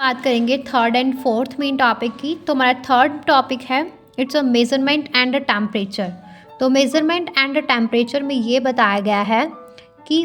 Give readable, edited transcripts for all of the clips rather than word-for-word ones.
बात करेंगे third and fourth main topic की। तो हमारा थर्ड टॉपिक है it's a measurement and a temperature. तो मेजरमेंट एंड अ टेम्परेचर में ये बताया गया है कि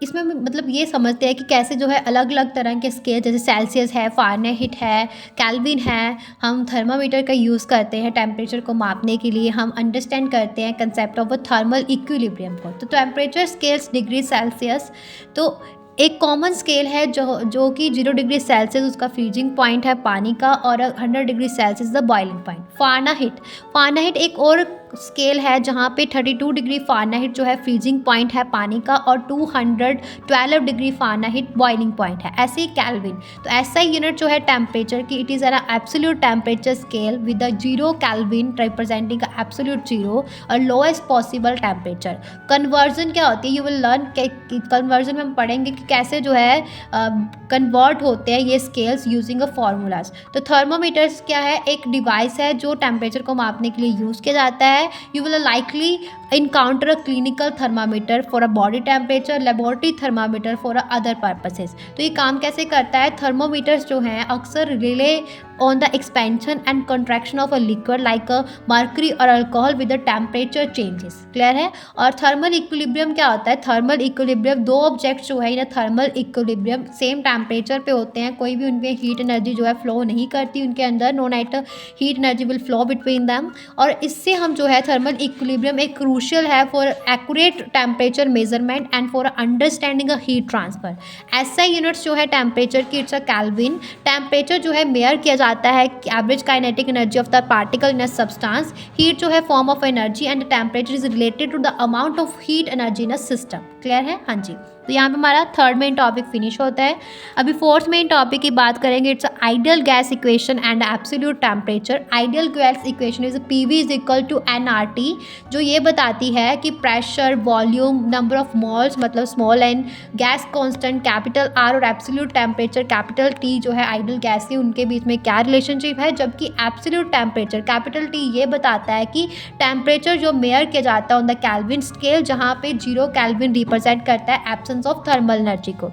इसमें मतलब ये समझते हैं कि कैसे जो है अलग अलग तरह के स्केल जैसे सेल्सियस है, फ़ारेनहाइट है, केल्विन है, हम थर्मामीटर का यूज़ करते हैं टेम्परेचर को मापने के लिए। हम अंडरस्टैंड करते हैं concept of a thermal equilibrium को। तो टेम्परेचर स्केल्स डिग्री सेल्सियस। तो एक कॉमन स्केल है जो कि 0 डिग्री सेल्सियस उसका फ्रीजिंग पॉइंट है पानी का, और 100 degree Celsius the boiling point. Fahrenheit एक और स्केल है जहाँ पे 32 डिग्री फ़ारेनहाइट जो है फ्रीजिंग पॉइंट है पानी का, और 212 डिग्री फ़ारेनहाइट बॉइलिंग पॉइंट है। ऐसे ही केल्विन। तो ऐसा ही यूनिट जो है टेम्परेचर की, it is an absolute temperature scale with the 0 kelvin representing absolute 0 और लोएस्ट पॉसिबल टेम्परेचर। कन्वर्जन क्या होती है, यू विल लर्न। कन्वर्जन में हम पढ़ेंगे कि कैसे जो है कन्वर्ट होते हैं ये स्केल्स यूजिंग अ फार्मूलाज। तो थर्मोमीटर्स क्या है, एक डिवाइस है जो टेम्परेचर को मापने के लिए यूज़ किया जाता है। You will likely encounter a clinical thermometer for a body temperature, laboratory thermometer for other purposes। तो ये काम कैसे करता है, थर्मोमीटर्स जो हैं अक्सर rely on the expansion and contraction of a liquid like a mercury और alcohol with the temperature changes. Clear है। और थर्मल इक्विलिब्रियम क्या होता है, थर्मल इक्विलिब्रियम दो ऑब्जेक्ट जो है in thermal equilibrium same temperature पे होते हैं, कोई भी उनमें हीट एनर्जी जो है फ्लो नहीं करती उनके अंदर, no net heat energy will flow between them. और इससे हम जो है थर्मल इक्विलिब्रियम एक क्रूशियल है for accurate temperature measurement and for understanding a heat transfer. ऐसा यूनिट्स जो है टेम्परेचर की, इट्स अ केल्विन। टेम्परेचर जो है मेयर किया जाता है average kinetic energy of the particle in a substance. Heat जो है form of energy and temperature is related to the amount of heat energy in a system. Clear है। हाँ जी। तो यहाँ पे हमारा थर्ड मेन टॉपिक फिनिश होता है। अभी फोर्थ मेन टॉपिक की बात करेंगे, it's ideal gas equation and absolute temperature. Ideal gas equation is PV is equal to nRT, जो ये बताती है कि pressure, volume, number of moles मतलब small n, gas constant capital R और एब्सोल्यूट टेम्परेचर कैपिटल T जो है ideal gas के, उनके बीच में क्या रिलेशनशिप है। जबकि एब्सोल्यूट टेम्परेचर कैपिटल T ये बताता है कि टेम्परेचर जो मेयर किया जाता है ऑन द केल्विन स्केल, जहाँ पे 0 केल्विन रिप्रेजेंट करता है एब्सेंस ऑफ थर्मल एनर्जी को।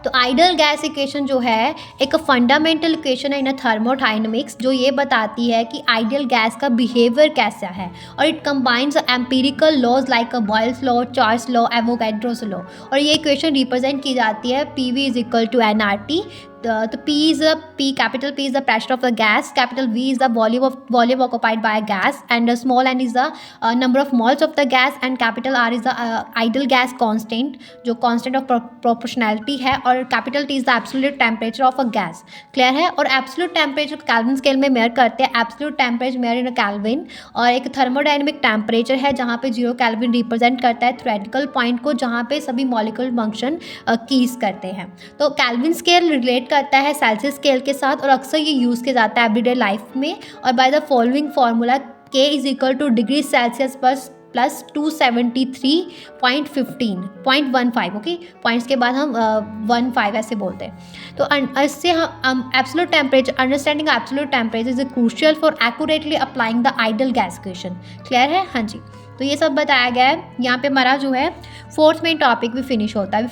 तो आइडियल गैस इक्वेशन जो है एक फंडामेंटल इक्वेशन है इन थर्मोडायनेमिक्स, जो ये बताती है कि आइडियल गैस का बिहेवियर कैसा है, और it combines empirical laws like a Boyle's law, Charles law, Avogadro's law. और ये इक्वेशन रिप्रेजेंट की जाती है PV is equal to nRT। तो capital P is the pressure of the gas, capital V is the volume occupied by a gas, and small n is the number of moles of the gas, and capital R is the ideal gas constant जो constant of proportionality है, और capital T is the absolute temperature of a gas। Clear है। और absolute temperature kelvin scale में mayor करते हैं, absolute temperature mayor in kelvin. और एक थर्मोडायनेमिक टेम्परेचर है जहाँ पे 0 केल्विन रिप्रेजेंट करता है थ्योरेटिकल पॉइंट को, जहाँ पे सभी मॉलिक्यूल फंक्शन कीज करते हैं। तो केल्विन स्केल रिलेट करता है सेल्सियस स्केल के साथ, और अक्सर ये यूज़ किया जाता है एवरीडे लाइफ में। और by the following formula K is equal two degree Celsius पर प्लस 273.15 ओके, पॉइंट्स के बाद हम 15 ऐसे बोलते हैं। तो इससे हम absolute temperature, understanding absolute temperature is crucial for accurately applying the ideal gas equation. Clear है। हाँ जी। तो ये सब बताया गया है। यहाँ पे हमारा जो है फोर्थ मेन टॉपिक भी फिनिश होता है।